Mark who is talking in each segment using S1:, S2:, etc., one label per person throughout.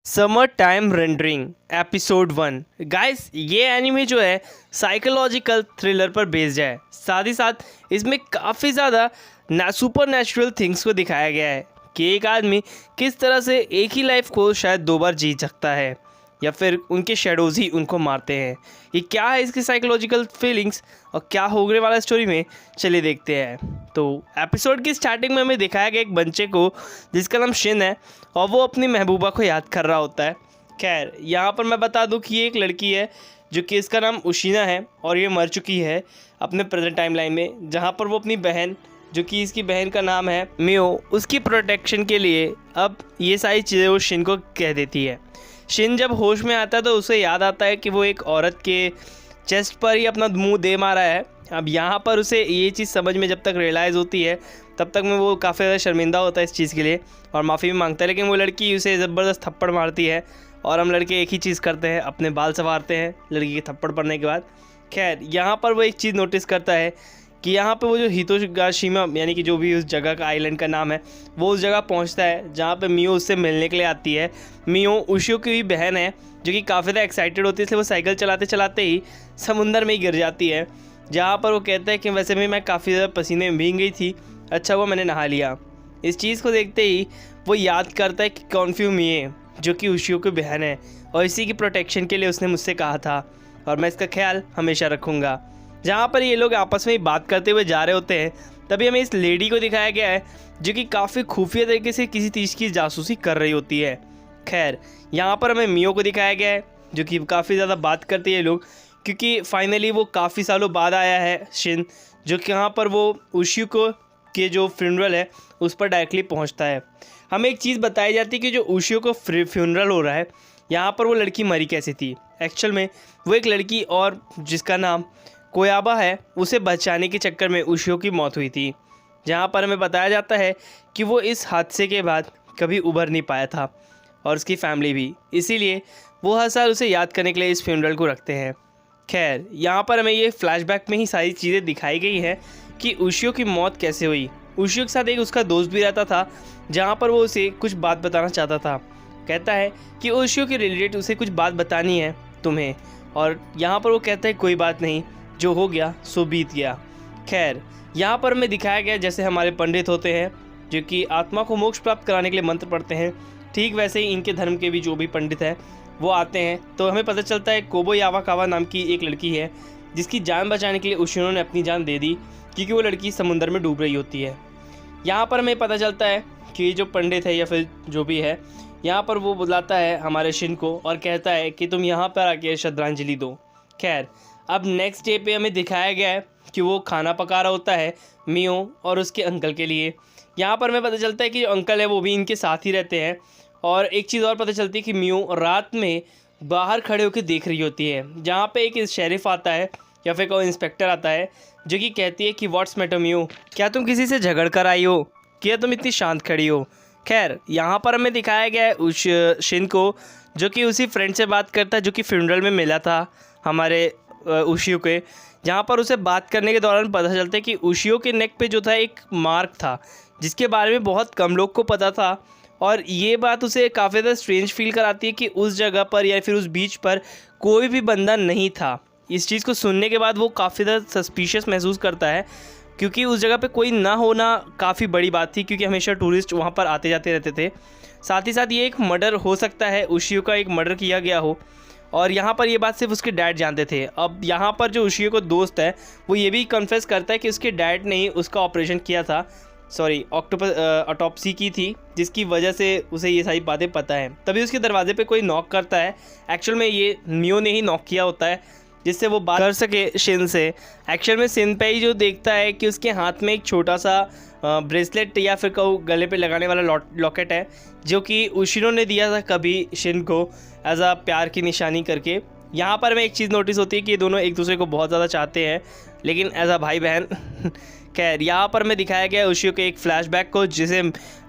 S1: Summer time rendering episode 1। Guys, ये anime जो है साइकोलॉजिकल थ्रिलर पर बेस्ड है। साथ ही साथ इसमें काफ़ी ज़्यादा सुपर नेचुरल थिंग्स को दिखाया गया है कि एक आदमी किस तरह से एक ही लाइफ को शायद 2 बार जी सकता है या फिर उनके शेडोज़ ही उनको मारते हैं। ये क्या है इसकी साइकोलॉजिकल फीलिंग्स और क्या होने वाला स्टोरी में, चलिए देखते हैं। तो एपिसोड की स्टार्टिंग में हमें दिखाया गया एक बच्चे को जिसका नाम शिन है और वो अपनी महबूबा को याद कर रहा होता है। खैर, यहाँ पर मैं बता दूँ कि ये एक लड़की है जो कि इसका नाम उशीना है और ये मर चुकी है अपने प्रेजेंट टाइमलाइन में, जहाँ पर वो अपनी बहन, जो कि इसकी बहन का नाम है मियो, उसकी प्रोटेक्शन के लिए अब ये सारी चीज़ें वो शिन को कह देती है। शिन जब होश में आता है तो उसे याद आता है कि वो एक औरत के चेस्ट पर ही अपना मुंह दे मारा है। अब यहाँ पर उसे ये चीज़ समझ में जब तक रियलाइज़ होती है तब तक में वो काफ़ी ज़्यादा शर्मिंदा होता है इस चीज़ के लिए और माफ़ी भी मांगता है, लेकिन वो लड़की उसे ज़बरदस्त थप्पड़ मारती है और हम लड़के एक ही चीज़ करते हैं, अपने बाल संवारते हैं लड़की के थप्पड़ पड़ने के बाद। खैर, यहाँ पर वो एक चीज़ नोटिस करता है कि यहाँ पे वो जो हितोशिमा यानी कि जो भी उस जगह का आइलैंड का नाम है, वो उस जगह पहुँचता है जहाँ पे मियो उससे मिलने के लिए आती है। मियो उशियो की भी बहन है जो कि काफ़ी ज़्यादा एक्साइटेड होती है, इसलिए वो साइकिल चलाते चलाते ही समुंदर में ही गिर जाती है, जहाँ पर वो कहता है कि वैसे भी मैं काफ़ी ज़्यादा पसीने में भीग गई थी, अच्छा हुआ मैंने नहा लिया। इस चीज़ को देखते ही वो याद करता है कि कॉन्फ्यू मिये जो कि उशियो की बहन है और इसी की प्रोटेक्शन के लिए उसने मुझसे कहा था और मैं इसका ख्याल हमेशा रखूँगा। जहाँ पर ये लोग आपस में बात करते हुए जा रहे होते हैं तभी हमें इस लेडी को दिखाया गया है जो कि काफ़ी खुफिया तरीके से किसी चीज़ की जासूसी कर रही होती है। खैर, यहाँ पर हमें मियो को दिखाया गया है जो कि काफ़ी ज़्यादा बात करते हैं लोग, क्योंकि फाइनली वो काफ़ी सालों बाद आया है शिन, जो कि यहाँ पर वो उशियो को के जो फ्यूनरल है उस पर डायरेक्टली पहुँचता है। हमें एक चीज़ बताई जाती है कि जो उशियो को फ्यूनरल हो रहा है, यहाँ पर वो लड़की मरी कैसे थी। एक्चुअल में वो एक लड़की और जिसका नाम कोयाबा है, उसे बचाने के चक्कर में उशियो की मौत हुई थी, जहाँ पर हमें बताया जाता है कि वो इस हादसे के बाद कभी उभर नहीं पाया था और उसकी फैमिली भी, इसीलिए वो हर साल उसे याद करने के लिए इस फ्यूनरल को रखते हैं। खैर, यहाँ पर हमें ये फ्लैशबैक में ही सारी चीज़ें दिखाई गई हैं कि उशियो की मौत कैसे हुई। उशियो के साथ एक उसका दोस्त भी रहता था जहाँ पर वो उसे कुछ बात बताना चाहता था। कहता है कि उशियो के रिलेटेड उसे कुछ बात बतानी है तुम्हें, और यहाँ पर वो कहता है कोई बात नहीं, जो हो गया सो बीत गया। खैर, यहाँ पर हमें दिखाया गया जैसे हमारे पंडित होते हैं जो कि आत्मा को मोक्ष प्राप्त कराने के लिए मंत्र पढ़ते हैं, ठीक वैसे ही इनके धर्म के भी जो भी पंडित हैं वो आते हैं। तो हमें पता चलता है कोबोयावाकावा नाम की एक लड़की है जिसकी जान बचाने के लिए उशिनो ने अपनी जान दे दी, क्योंकि वो लड़की समुद्र में डूब रही होती है। यहाँ पर हमें पता चलता है कि जो पंडित है या फिर जो भी है, यहाँ पर वो बुलाता है हमारे शिन को और कहता है कि तुम यहाँ पर आके श्रद्धांजलि दो। खैर, अब नेक्स्ट डे पे हमें दिखाया गया है कि वो खाना पका रहा होता है मियो और उसके अंकल के लिए। यहाँ पर हमें पता चलता है कि जो अंकल है वो भी इनके साथ ही रहते हैं, और एक चीज़ और पता चलती है कि मियो रात में बाहर खड़े होकर देख रही होती है, जहाँ पे एक शेरिफ आता है या फिर कोई इंस्पेक्टर आता है जो कि कहती है कि व्हाट्स मैटर मियो, क्या तुम किसी से झगड़ कर आई हो, क्या तुम इतनी शांत खड़ी हो। खैर, यहाँ पर हमें दिखाया गया है उस शिन को जो कि उसी फ्रेंड से बात करता है जो कि फ्यूनरल में मिला था हमारे उशियो के, जहाँ पर उसे बात करने के दौरान पता चलता है कि उशियो के नेक पे जो था एक मार्क था जिसके बारे में बहुत कम लोग को पता था, और ये बात उसे काफ़ी ज़्यादा स्ट्रेंज फील कराती है कि उस जगह पर या फिर उस बीच पर कोई भी बंदा नहीं था। इस चीज़ को सुनने के बाद वो काफ़ी ज़्यादा सस्पिशियस महसूस करता है, क्योंकि उस जगह पे कोई ना होना काफ़ी बड़ी बात थी, क्योंकि हमेशा टूरिस्ट वहाँ पर आते जाते रहते थे। साथ ही साथ ये एक मर्डर हो सकता है, उशियो का एक मर्डर किया गया हो, और यहाँ पर ये बात सिर्फ उसके डैड जानते थे। अब यहाँ पर जो उशियो को दोस्त है वो ये भी कन्फेस करता है कि उसके डैड ने ही उसका ऑपरेशन किया था, सॉरी ऑटोप्सी की थी, जिसकी वजह से उसे ये सारी बातें पता है। तभी उसके दरवाजे पे कोई नॉक करता है, एक्चुअल में ये मियो ने ही नॉक किया होता है जिससे वो बात कर सके शिन से। एक्चुअल में सिनपेई जो देखता है कि उसके हाथ में एक छोटा सा ब्रेसलेट या फिर कहूँ गले पे लगाने वाला लॉकेट है जो कि उशिनो ने दिया था कभी शिन को एज अ प्यार की निशानी करके। यहाँ पर हमें एक चीज़ नोटिस होती है कि ये दोनों एक दूसरे को बहुत ज़्यादा चाहते हैं, लेकिन एज अ भाई बहन। खैर, यहाँ पर हमें दिखाया गया है उशियो के एक फ्लैशबैक को जिसे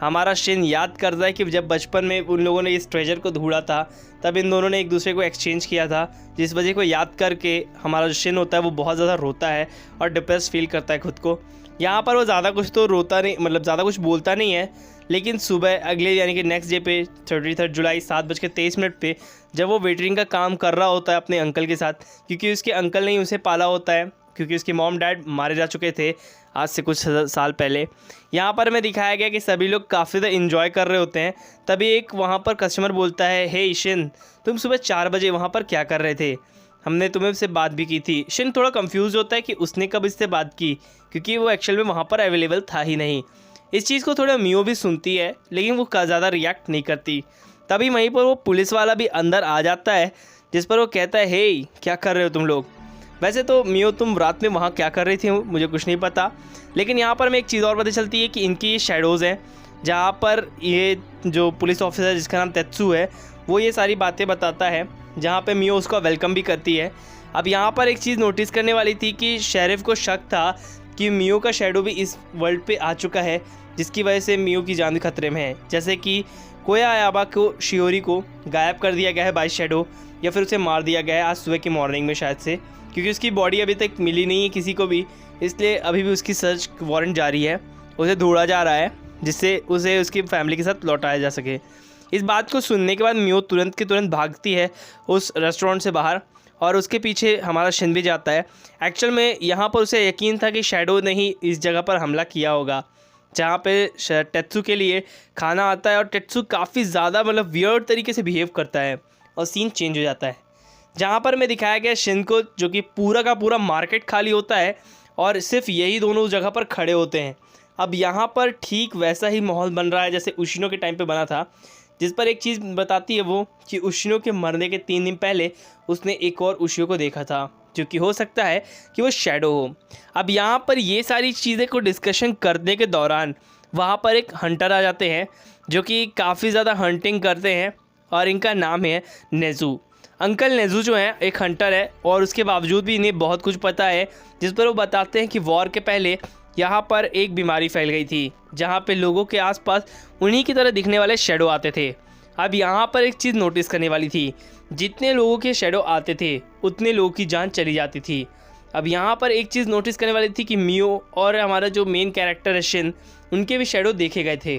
S1: हमारा शिन याद करता है कि जब बचपन में उन लोगों ने इस ट्रेजर को ढूंढा था तब इन दोनों ने एक दूसरे को एक्सचेंज किया था, जिस वजह को याद करके हमारा जो शिन होता है वो बहुत ज़्यादा रोता है और डिप्रेस फील करता है खुद को। यहाँ पर वो ज़्यादा कुछ तो रोता नहीं, मतलब ज़्यादा कुछ बोलता नहीं है, लेकिन सुबह अगले यानी कि नेक्स्ट डे पे 33 जुलाई 7:23 पे जब वो वेटरिंग का काम कर रहा होता है अपने अंकल के साथ, क्योंकि उसके अंकल ने ही उसे पाला होता है, क्योंकि उसके मॉम डैड मारे जा चुके थे आज से कुछ साल पहले। यहाँ पर हमें दिखाया गया कि सभी लोग काफ़ी ज़्यादा इन्जॉय कर रहे होते हैं। तभी एक वहाँ पर कस्टमर बोलता है, हे ईशिन, तुम सुबह 4 बजे वहाँ पर क्या कर रहे थे? हमने तुम्हें से बात भी की थी। शिन थोड़ा कंफ्यूज होता है कि उसने कब इससे बात की, क्योंकि वो एक्चुअल में वहाँ पर अवेलेबल था ही नहीं। इस चीज़ को थोड़ा मियो भी सुनती है, लेकिन वो ज़्यादा रिएक्ट नहीं करती। तभी वहीं पर वो पुलिस वाला भी अंदर आ जाता है, जिस पर वो कहता है, हे क्या कर रहे हो तुम लोग? वैसे तो मियो तुम रात में वहाँ क्या कर रही थी मुझे कुछ नहीं पता, लेकिन यहाँ पर हमें एक चीज़ और पता चलती है कि इनकी ये शैडोज़ हैं, जहाँ पर ये जो पुलिस ऑफिसर जिसका नाम तेत्सू है वो ये सारी बातें बताता है, जहाँ पे मियो उसका वेलकम भी करती है। अब यहाँ पर एक चीज़ नोटिस करने वाली थी कि शेरिफ को शक था कि मियो का शैडो भी इस वर्ल्ड पे आ चुका है, जिसकी वजह से मियो की जान खतरे में है। जैसे कि कोयायाबा को शियोरी को गायब कर दिया गया है बाय शैडो, या फिर उसे मार दिया गया है आज सुबह की मॉर्निंग में शायद से, क्योंकि उसकी बॉडी अभी तक मिली नहीं है किसी को भी, इसलिए अभी भी उसकी सर्च वारंट जारी है, उसे ढूंढा जा रहा है जिससे उसे उसकी फैमिली के साथ लौटाया जा सके। इस बात को सुनने के बाद मियो तुरंत की तुरंत भागती है उस रेस्टोरेंट से बाहर, और उसके पीछे हमारा शिन भी जाता है। एक्चुअल में यहाँ पर उसे यकीन था कि शैडो ने ही इस जगह पर हमला किया होगा जहाँ पे टेत्सू के लिए खाना आता है, और टेत्सू काफ़ी ज़्यादा मतलब वियर्ड तरीके से बिहेव करता है और सीन चेंज हो जाता है। जहाँ पर मैं दिखाया गया शिन को, जो कि पूरा का पूरा मार्केट खाली होता है और सिर्फ यही दोनों उस जगह पर खड़े होते हैं। अब यहाँ पर ठीक वैसा ही माहौल बन रहा है जैसे उशिनो के टाइम पे बना था, जिस पर एक चीज़ बताती है वो कि उशिनो के मरने के 3 दिन पहले उसने एक और उशिनो को देखा था, जो कि हो सकता है कि वो शैडो हो। अब यहाँ पर ये सारी चीज़ें को डिस्कशन करने के दौरान वहाँ पर एक हंटर आ जाते हैं, जो कि काफ़ी ज़्यादा हंटिंग करते हैं, और इनका नाम है नेज़ू। अंकल नेज़ू जो है एक हंटर है, और उसके बावजूद भी इन्हें बहुत कुछ पता है, जिस पर वो बताते हैं कि वॉर के पहले यहाँ पर एक बीमारी फैल गई थी, जहाँ पे लोगों के आसपास उन्हीं की तरह दिखने वाले शैडो आते थे। अब यहाँ पर एक चीज़ नोटिस करने वाली थी, जितने लोगों के शैडो आते थे उतने लोगों की जान चली जाती थी। अब यहाँ पर एक चीज़ नोटिस करने वाली थी कि मियो और हमारा जो मेन कैरेक्टर है शिन, उनके भी शैडो देखे गए थे,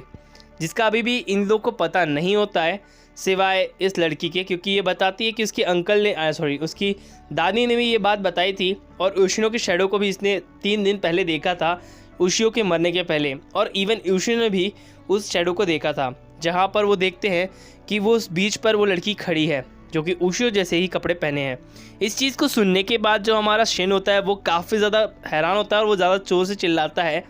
S1: जिसका अभी भी इन लोग को पता नहीं होता है सिवाय इस लड़की के, क्योंकि ये बताती है कि उसके अंकल ने उसकी दादी ने भी ये बात बताई थी, और उशिनो के शैडो को भी इसने 3 दिन पहले देखा था उशियो के मरने के पहले, और इवन उशिनो ने भी उस शैडो को देखा था, जहाँ पर वो देखते हैं कि वो उस बीच पर वो लड़की खड़ी है जो कि उशियो जैसे ही कपड़े पहने हैं। इस चीज़ को सुनने के बाद जो हमारा शिन होता है वो काफ़ी ज़्यादा हैरान होता है, और वो ज़्यादा जोर से चिल्लाता है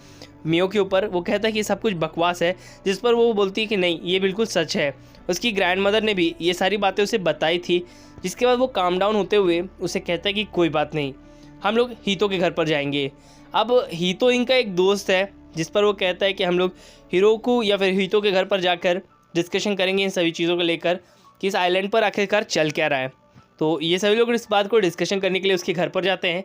S1: मियो के ऊपर। वो कहता है कि सब कुछ बकवास है, जिस पर वो बोलती है कि नहीं, ये बिल्कुल सच है। उसकी ग्रैंड मदर ने भी ये सारी बातें उसे बताई थी, जिसके बाद वो काम डाउन होते हुए उसे कहता है कि कोई बात नहीं, हम लोग हीतो के घर पर जाएंगे। अब हीतो इनका एक दोस्त है, जिस पर वो कहता है कि हम लोग हिरोकू या फिर हीतो के घर पर जाकर डिस्कशन करेंगे इन सभी चीज़ों को लेकर कि इस आइलैंड पर आखिरकार चल क्या रहा है। तो ये सभी लोग इस बात को डिस्कशन करने के लिए उसके घर पर जाते हैं।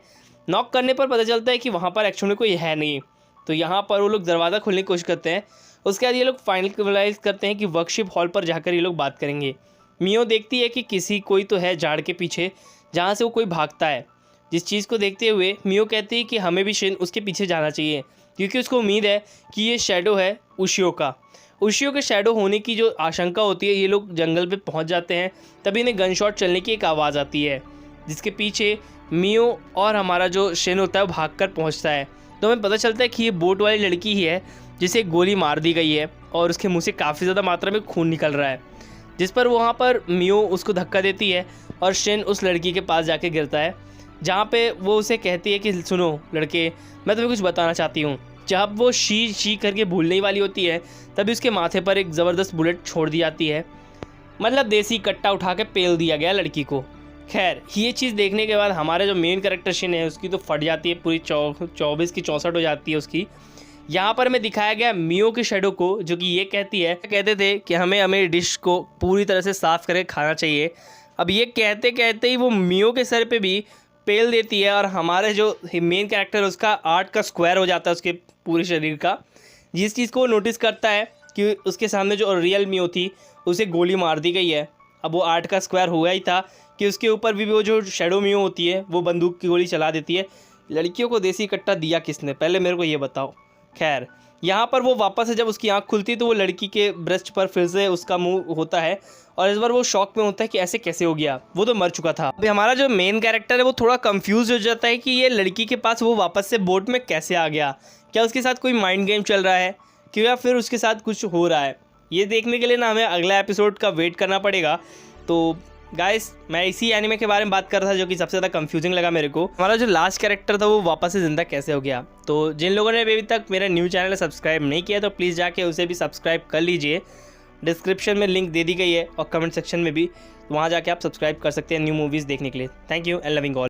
S1: नॉक करने पर पता चलता है कि वहाँ पर एक्चुअली कोई है नहीं, तो यहाँ पर वो लोग दरवाज़ा खोलने की कोशिश करते हैं। उसके बाद ये लोग फाइनलाइज करते हैं कि वर्कशिप हॉल पर जाकर ये लोग बात करेंगे। मियो देखती है कि कोई तो है झाड़ के पीछे, जहाँ से वो कोई भागता है। जिस चीज़ को देखते हुए मियो कहती है कि हमें भी शिन उसके पीछे जाना चाहिए, क्योंकि उसको उम्मीद है कि ये शैडो है उशियो का। उशियो के शैडो होने की जो आशंका होती है, ये लोग जंगल पे पहुंच जाते हैं। तभी इन्हें गन शॉट चलने की एक आवाज़ आती है, जिसके पीछे मियो और हमारा जो शिन होता है वो भाग कर पहुँचता है। तो हमें पता चलता है कि ये बोट वाली लड़की ही है जिसे गोली मार दी गई है, और उसके मुँह से काफ़ी ज़्यादा मात्रा में खून निकल रहा है, जिस पर वहाँ पर मियो उसको धक्का देती है और शिन उस लड़की के पास जाके गिरता है, जहाँ पे वो उसे कहती है कि सुनो लड़के, मैं तुम्हें कुछ बताना चाहती हूँ। जब वो शी करके भूलने वाली होती है, तभी उसके माथे पर एक ज़बरदस्त बुलेट छोड़ दी जाती है, मतलब देसी कट्टा उठा के पेल दिया गया लड़की को। खैर, ये चीज़ देखने के बाद हमारे जो मेन कैरेक्टर शिन है उसकी तो फट जाती है, पूरी 24 की 64 हो जाती है उसकी। यहाँ पर हमें दिखाया गया मियो के शैडो को, जो कि ये कहते थे कि हमें डिश को पूरी तरह से साफ़ करके खाना चाहिए। अब ये कहते कहते ही वो मियो के सर पे भी पेल देती है, और हमारे जो मेन कैरेक्टर है उसका 8 का स्क्वायर हो जाता है उसके पूरे शरीर का। जिस चीज़ को वो नोटिस करता है कि उसके सामने जो रियल मियो थी उसे गोली मार दी गई है। अब वो 8 का स्क्वायर हुआ ही था कि उसके ऊपर भी वो जो शैडो मियो होती है वो बंदूक की गोली चला देती है, लड़कियों को देसी कट्टा दिया किसने, पहले मेरे को ये बताओ। खैर यहाँ पर वो वापस से जब उसकी आंख खुलती है तो वो लड़की के ब्रेस्ट पर फिर से उसका मुंह होता है और इस बार वो शॉक में होता है कि ऐसे कैसे हो गया, वो तो मर चुका था। अभी हमारा जो मेन कैरेक्टर है वो थोड़ा कंफ्यूज हो जाता है कि ये लड़की के पास वो वापस से बोट में कैसे आ गया, क्या उसके साथ कोई माइंड गेम चल रहा है क्यों, या फिर उसके साथ कुछ हो रहा है। ये देखने के लिए ना हमें अगला एपिसोड का वेट करना पड़ेगा। तो गाइस मैं इसी एनिमे के बारे में बात कर रहा था जो कि सबसे ज़्यादा कंफ्यूजिंग लगा मेरे को। हमारा जो लास्ट कैरेक्टर था वो वापस से ज़िंदा कैसे हो गया। तो जिन लोगों ने अभी तक मेरा न्यू चैनल सब्सक्राइब नहीं किया तो प्लीज़ जाके उसे भी सब्सक्राइब कर लीजिए। डिस्क्रिप्शन में लिंक दे दी गई है और कमेंट सेक्शन में भी, वहाँ जाके आप सब्सक्राइब कर सकते हैं न्यू मूवीज़ देखने के लिए। Thank you and loving all.